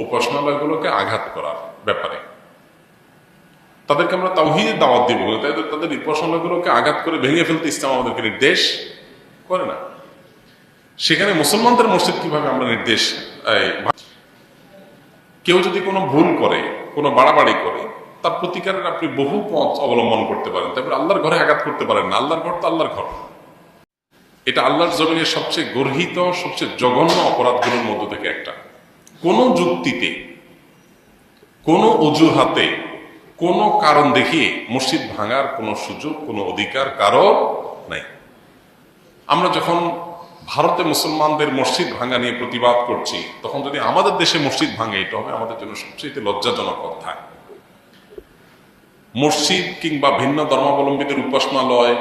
উপাসনালয়গুলোকে আঘাত করার ব্যাপারে। তাদেরকে আমরা তাওহীদের দাওয়াত দিব, তাদের উপাসনালয়গুলোকে আঘাত করে ভেঙে ফেলতে ইসলাম আমাদেরকে নির্দেশ করে না। সেখানে মুসলমানদের মসজিদ কিভাবে আমরা নির্দেশ, কেউ যদি কোনো ভুল করে, কোনো বাড়াবাড়ি করে, তার প্রতিকারের আপনি বহু পথ অবলম্বন করতে পারেন। তারপরে আল্লাহর ঘরে আঘাত করতে পারেন না। আল্লাহর ঘর তো আল্লাহর ঘর। এটা আল্লাহর জমিনের সবচেয়ে গর্হিত, সবচেয়ে জঘন্য অপরাধগুলোর মধ্য থেকে একটা। কোনো যুক্তিতে, কোনো অজুহাতে, কোনো কারণ দেখিয়ে মসজিদ ভাঙার কোনো সুযোগ, কোনো অধিকার কারো নাই। আমরা যখন ভারতে মুসলমানদের মসজিদ ভাঙা নিয়ে প্রতিবাদ করছি, তখন যদি আমাদের দেশে মসজিদ ভাঙে, এটা হবে আমাদের জন্য সবচেয়ে লজ্জাজনক অধ্যায়। মসজিদ কিংবা ভিন্ন ধর্মাবলম্বীদের উপাসনালয়,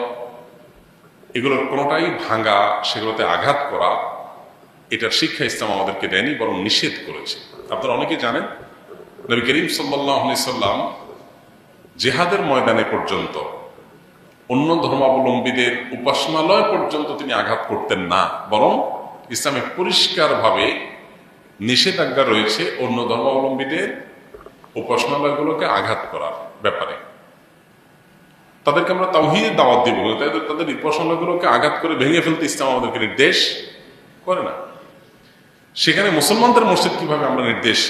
এগুলোর কোনোটাই ভাঙা, সেগুলোতে আঘাত করা, এটার শিক্ষা ইসলাম আমাদেরকে দেয়নি, বরং নিষেধ করেছে। আপনারা অনেকে জানেন, নবী করিম সাল্লাল্লাহু আলাইহি সাল্লাম জিহাদের ময়দানে পর্যন্ত অন্য ধর্মাবলম্বীদের উপাসনালয় পর্যন্ত তিনি আঘাত করতেন না, বরং ইসলামে পরিষ্কারভাবে নিষেধাজ্ঞা রয়েছে অন্য ধর্মাবলম্বীদের উপাসনালয়গুলোকে আঘাত করার ব্যাপারে। তাদেরকে আমরা তাওহীদের দাওয়াত দিব, তাদের উপাসনালয়গুলোকে আঘাত করে ভেঙে ফেলতে ইসলাম আমাদেরকে নির্দেশ করে না। সেখানে মুসলমানদের মসজিদ কিভাবে আমরা নির্দেশ,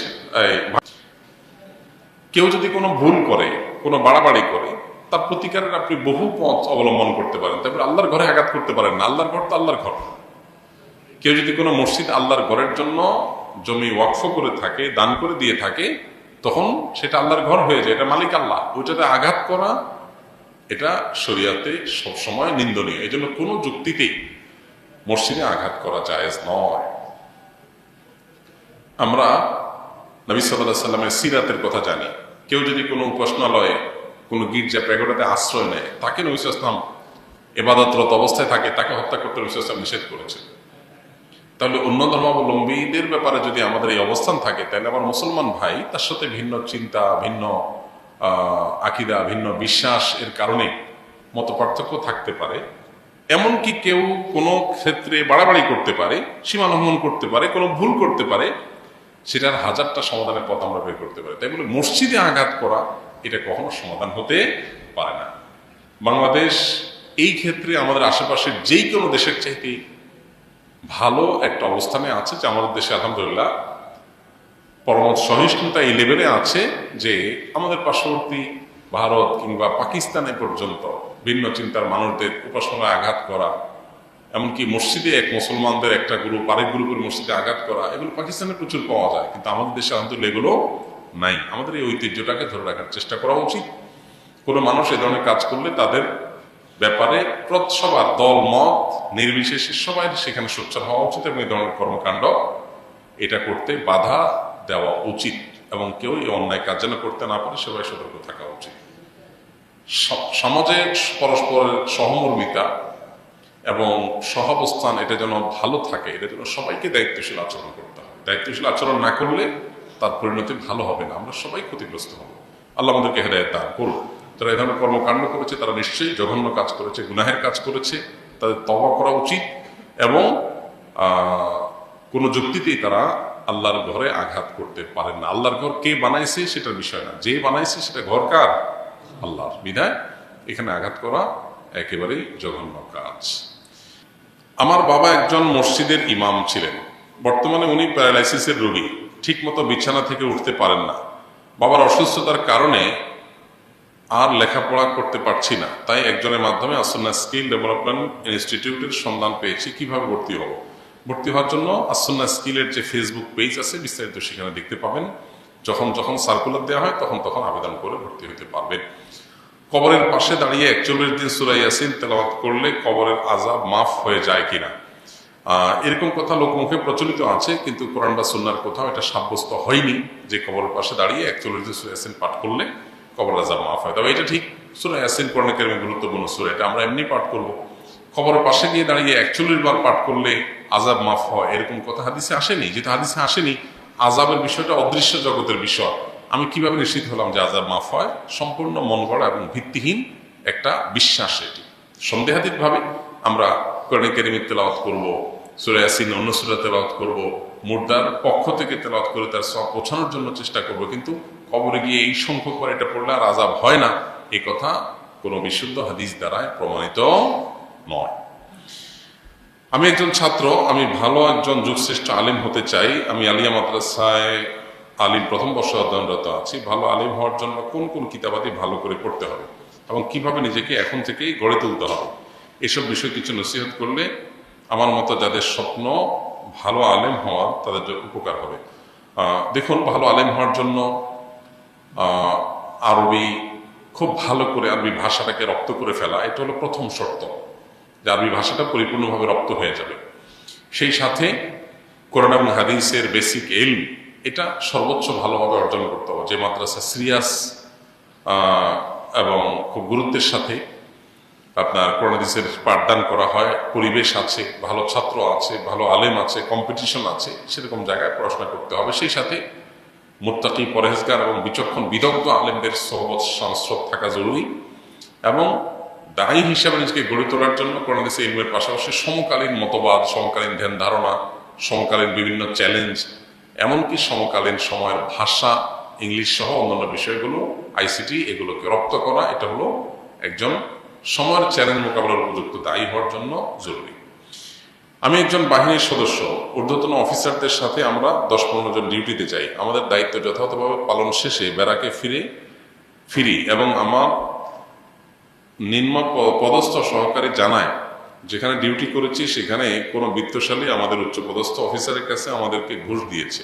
কেউ যদি কোনো ভুল করে, কোনো বাড়াবাড়ি করে, তার প্রতিকারের আপনি বহু পথ অবলম্বন করতে পারেন। তারপরে আল্লাহর ঘরে আঘাত করতে পারেন না। আল্লাহর ঘর তো আল্লাহর ঘর। কেউ যদি কোনো মসজিদ আল্লাহর ঘরের জন্য জমি ওয়াকফ করে থাকে, দান করে দিয়ে থাকে, তখন সেটা আল্লাহর ঘর হয়ে যায়, এটা মালিক আল্লাহ। ওইটাতে আঘাত করা, এটা শরিয়াতে সবসময় নিন্দনীয়। এই জন্য কোনো যুক্তিতেই মসজিদে আঘাত করা জায়েজ নয়। আমরা নবী সাল্লাল্লাহু আলাইহি সাল্লামের সিরাতের কথা জানি। কেউ যদি কোনো উপাসনালয়ে, কোনো গির্জা প্যাগোডাতে আশ্রয় নেয়, তাকে নবী সাল্লাল্লাহু আলাইহি সাল্লাম ইবাদতরত অবস্থায় থাকে, তাকে হত্যা করতে নবী সাল্লাল্লাহু আলাইহি সাল্লাম নিষেধ করেছেন। তাহলে অন্য ধর্মাবলম্বীদের ব্যাপারে যদি আমাদের এই অবস্থান থাকে, তাহলে আমার মুসলমান ভাই তার সাথে ভিন্ন চিন্তা, ভিন্ন আকীদা, ভিন্ন বিশ্বাস এর কারণে মত পার্থক্য থাকতে পারে। এমনকি কেউ কোনো ক্ষেত্রে বাড়াবাড়ি করতে পারে, সীমা লঙ্ঘন করতে পারে, কোনো ভুল করতে পারে, সেটার হাজারটা সমাধানের পথ আমরা বের করতে পারি। তাই বলে মসজিদে আঘাত করা, এটা কখনো সমাধান হতে পারে না। বাংলাদেশ এই ক্ষেত্রে আমাদের আশেপাশের যেই কোনো দেশের চাইতে ভালো একটা অবস্থানে আছে, যে আমাদের দেশে আলহামদুলিল্লাহ পরমত সহিষ্ণুতা এই লেভেলে আছে যে আমাদের পার্শ্ববর্তী ভারত কিংবা পাকিস্তানে পর্যন্ত ভিন্ন চিন্তার মানুষদের উপাসনায় আঘাত করা, এমনকি মসজিদে এক মুসলমানদের একটা গ্রুপ আরেক গ্রুপের মসজিদে আঘাত করা, এগুলো পাকিস্তানে প্রচুর পাওয়া যায়, কিন্তু আমাদের দেশে আলহামদুলিল্লাহ এগুলো নাই। আমাদের এই ঐতিহ্যটাকে ধরে রাখার চেষ্টা করা উচিত। কোনো মানুষ এ ধরনের কাজ করলে তাদের ব্যাপারে সবার দল মত নির্বিশেষে সবাই সেখানে সোচ্চার হওয়া উচিত এবং এই ধরনের কর্মকাণ্ড এটা করতে বাধা দেওয়া উচিত, এবং কেউ এই অন্যায় কাজ যেন করতে না পারে সবাই সতর্ক থাকা উচিত। সমাজে পরস্পরের সহমর্মিতা এবং সহাবস্থান এটা যেন ভালো থাকে, এটা যেন সবাইকে দায়িত্বশীল আচরণ করতে হবে। দায়িত্বশীল আচরণ না করলে তার পরিণতি ভালো হবে না, আমরা সবাই ক্ষতিগ্রস্ত হব। আল্লাহ আমাদেরকে হেদায়েত দান করুন। যারা এই ধরনের কর্মকাণ্ড করেছে তারা নিশ্চয়ই জঘন্য কাজ করেছে, গুনাহের কাজ করেছে, তাদের তওবা করা উচিত, এবং কোনো যুক্তিতেই তারা আল্লাহর ঘরে আঘাত করতে পারেন না। আল্লাহর ঘর কে বানাইছে সেটার বিষয় না, যে বানাইছে সেটা ঘর কার? আল্লাহর। বিধায় এখানে আঘাত করা একেবারেই জঘন্য কাজ। আমার বাবা একজন মসজিদের ইমাম ছিলেন। বর্তমানে উনি প্যারালাইসিসের রোগী, ঠিক মতো বিছানা থেকে উঠতে পারেন না। বাবার অসুস্থতার কারণে আর লেখাপড়া করতে পারছি না, তাই একজনের মাধ্যমে আসুন্নাহ স্কিল ডেভেলপমেন্ট ইনস্টিটিউটের সন্ধান পেয়েছি। কিভাবে ভর্তি হব? ভর্তি হওয়ার জন্য আসুন্নাহ স্কিলের যে ফেসবুক পেজ আছে, বিস্তারিত সেখানে দেখতে পাবেন। যখন যখন সার্কুলার দেওয়া হয় তখন তখন আবেদন করে ভর্তি হতে পারবেন। কবরের পাশে দাঁড়িয়ে 41 দিন সূরা ইয়াসিন তেলাওয়াত করলে কবরের আযাব মাফ হয়ে যায় কিনা, এরকম কথা লোকমুখে প্রচলিত আছে, কিন্তু কোরআন বা সুন্নাহর কোথাও এটা সাব্যস্ত হয়নি যে কবরের পাশে দাঁড়িয়ে 41 দিন সূরা ইয়াসিন পাঠ করলে কবরের আযাব মাফ হয়। তবে এটা ঠিক, সূরা ইয়াসিন কোরআনে কারিমে গুরুত্বপূর্ণ সূরা, এটা আমরা এমনি পাঠ করব। কবরের পাশে গিয়ে দাঁড়িয়ে 41 বার পাঠ করলে আযাব মাফ হয়, এরকম কথা হাদিসে আসেনি। যেটা হাদিসে আসেনি, আযাবের বিষয়টা অদৃশ্য জগতের বিষয়। আমি কিভাবে নিশ্চিত হলাম যে আযাব মাফ হয়? সম্পূর্ণ মন গড়া এবং ভিত্তিহীন একটা বিশ্বাস। এটি সন্দেহাতীতভাবে আমরা কোরআন কারীম তেলাওয়াত করব, সূরা ইয়াসিন অন্য সূরা তেলাওয়াত করব, মুর্দার পক্ষ থেকে তেলাওয়াত করে তার সওয়াব পৌঁছানোর জন্য চেষ্টা করব, কিন্তু কবরে গিয়ে এই সংখ্যক বার এটা পড়লে আর আযাব হয় না, এই কথা কোনো বিশুদ্ধ হাদিস দ্বারায় প্রমাণিত নয়। আমি একজন ছাত্র, আমি ভালো একজন যুগশ্রেষ্ঠ আলিম হতে চাই। আমি আলিয়া মাদ্রাসায় আলিম প্রথম বর্ষ অধ্যয়নরত আছি। ভালো আলিম হওয়ার জন্য কোন কোন কিতাবাদি ভালো করে পড়তে হবে এবং কিভাবে নিজেকে এখন থেকেই গড়ে তুলতে হবে, এসব বিষয়ে কিছু নসিহত করলে আমার মতো যাদের স্বপ্ন ভালো আলেম হওয়ার তাদের জন্য উপকার হবে। দেখুন, ভালো আলেম হওয়ার জন্য আরবি খুব ভালো করে আরবি ভাষাটাকে রপ্ত করে ফেলা, এটা হলো প্রথম শর্ত, যে আরবি ভাষাটা পরিপূর্ণভাবে রপ্ত হয়ে যাবে। সেই সাথে কোরআন এবং হাদিসের বেসিক ইলম, এটা সর্বোচ্চ ভালোভাবে অর্জন করতে হবে। যে মাদ্রাসা সিরিয়াস এবং খুব গুরুত্বের সাথে আপনার কোরআন হাদিসের পাঠদান করা হয়, পরিবেশ আছে, ভালো ছাত্র আছে, ভালো আলেম আছে, কম্পিটিশন আছে, সেরকম জায়গায় পড়াশোনা করতে হবে। সেই সাথে মুত্তাকি, পরহেজগার এবং বিচক্ষণ বিদগ্ধ আলেমদের সোহবত সংস্রব থাকা জরুরি এবং দায়ী হিসাবে নিজেকে গড়ে তোলার জন্য কোরআন হাদিসের ইলমের পাশাপাশি সমকালীন মতবাদ, সমকালীন ধ্যান ধারণা, সমকালীন বিভিন্ন চ্যালেঞ্জ, এমনকি সমকালীন সময়ের ভাষা, ইংলিশ সহ অন্যান্য বিষয়গুলো, আইসিটি, এগুলোকে রপ্ত করা, এটা হলো একজন সময়ের চ্যালেঞ্জ মোকাবেলার উপযুক্ত দায়ী হওয়ার জন্য জরুরি। আমি একজন বাহিনীর সদস্য, ঊর্ধ্বতন অফিসারদের সাথে আমরা 10-15 জন ডিউটিতে যাই। আমাদের দায়িত্ব যথাযথভাবে পালন শেষে ব্যারাকে ফিরি এবং আমার নিম্ন পদস্থ সহকারী জানায় যেখানে ডিউটি করেছি সেখানে কোনো বিত্তশালী আমাদের উচ্চপদস্থ অফিসারের কাছে আমাদেরকে ঘুষ দিয়েছে।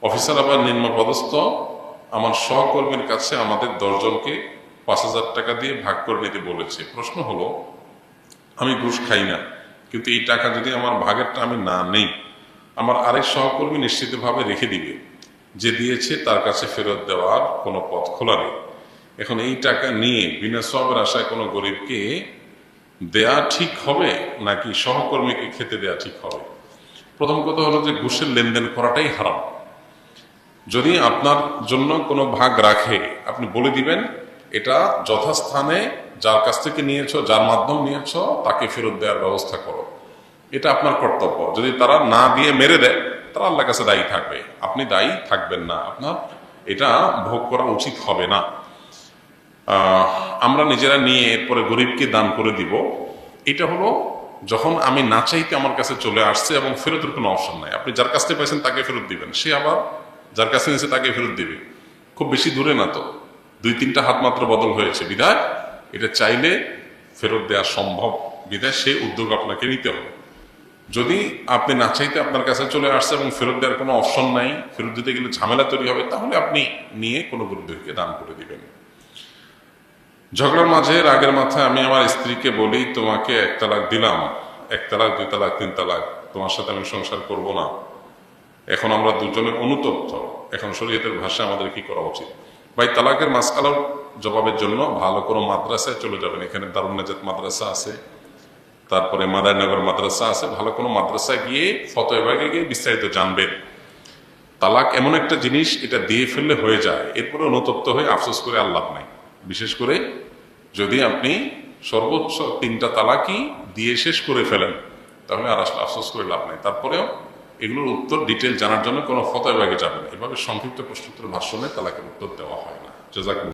অফিসার আবার নিম্ন পদস্থ আমার সহকর্মীর কাছে আমাদের 10 জনকে 5,000 টাকা দিয়ে ভাগ করে নিতে বলেছে। প্রশ্ন হলো, আমি ঘুষ খাই না, কিন্তু এই টাকা যদি আমার ভাগেরটা আমি না নেই, আমার আরেক সহকর্মী নিশ্চিতভাবে রেখে দিবে, যে দিয়েছে তার কাছে ফেরত দেওয়ার কোনো পথ খোলা নেই। এখন এই টাকা নিয়ে বিনা সওয়াবের আশায় কোনো গরিবকে দেয়া ঠিক হবে নাকি সহকর্মীকে খেতে দেয়া ঠিক হবে? প্রথম কথা হলো যে ঘুষের লেনদেন করাটাই হারাম। যদি আপনার জন্য কোনো ভাগ রাখে, আপনি বলে দিবেন এটা যথাস্থানে যার কাছ থেকে নিয়েছো, যার মাধ্যম নিয়েছো, তাকে ফেরত দেওয়ার ব্যবস্থা করো, এটা আপনার কর্তব্য। যদি তারা না দিয়ে মেরে দেয়, তারা আল্লাহর কাছে দায়ী থাকবে, আপনি দায়ী থাকবেন না, আপনার এটা ভোগ করা উচিত হবে না। আমরা নিজেরা নিয়ে এরপরে গরিবকে দান করে দিব, এটা হলো যখন আমি না চাইতে আমার কাছে চলে আসছে এবং ফেরতের কোনো অপশন নাই। আপনি যার কাছ থেকে পাইছেন তাকে ফেরত দিবেন, সে আবার যার কাছে নিয়েছে তাকে ফেরত দিবে। খুব বেশি দূরে না তো, 2-3টা হাত মাত্র বদল হয়েছে, বিধায় এটা চাইলে ফেরত দেওয়া সম্ভব, বিধায় সে উদ্যোগ আপনাকে নিতে হবে। যদি আপনি না চাইতে আপনার কাছে চলে আসছে এবং ফেরত দেওয়ার কোনো অপশন নাই, ফেরত দিতে গেলে ঝামেলা তৈরি হবে, তাহলে আপনি নিয়ে কোনো গরিবদেরকে দান করে দিবেন। ঝগড়ার মাঝে রাগের মাথায় আমি আমার স্ত্রীকে বলি, তোমাকে 1 তালাক দিলাম, 1 তালাক, 2 তালাক, 3 তালাক, তোমার সাথে আমি সংসার করব না। এখন আমরা দুজনের অনুতপ্ত, এখন শরীয়তের ভাষায় আমাদের কি করা উচিত? ভাই, তালাকের মাসআলার জবাবের জন্য ভালো কোনো মাদ্রাসায় চলে যাবেন। এখানে দারুন নাজাত মাদ্রাসা আছে, তারপরে মাদারনগর মাদ্রাসা আছে, ভালো কোনো মাদ্রাসায় গিয়ে ফতোয়া বিভাগে গিয়ে বিস্তারিত জানবেন। তালাক এমন একটা জিনিস, এটা দিয়ে ফেললে হয়ে যায়, এরপরে অনুতপ্ত হয়ে আফসোস করে আর লাভ নাই। বিশেষ করে যদি আপনি সর্বোচ্চ 3টা তালাকই দিয়ে শেষ করে ফেলেন, তাহলে আর আসলে আফসোস করে লাভ নাই। তারপরেও এগুলোর উত্তর ডিটেল জানার জন্য কোনো ফতোয়া বিভাগে যাবেন। এভাবে সংক্ষিপ্ত প্রশ্নোত্তর ভাষণে তালাকের উত্তর দেওয়া হয় না। জাযাকুমুল্লাহ।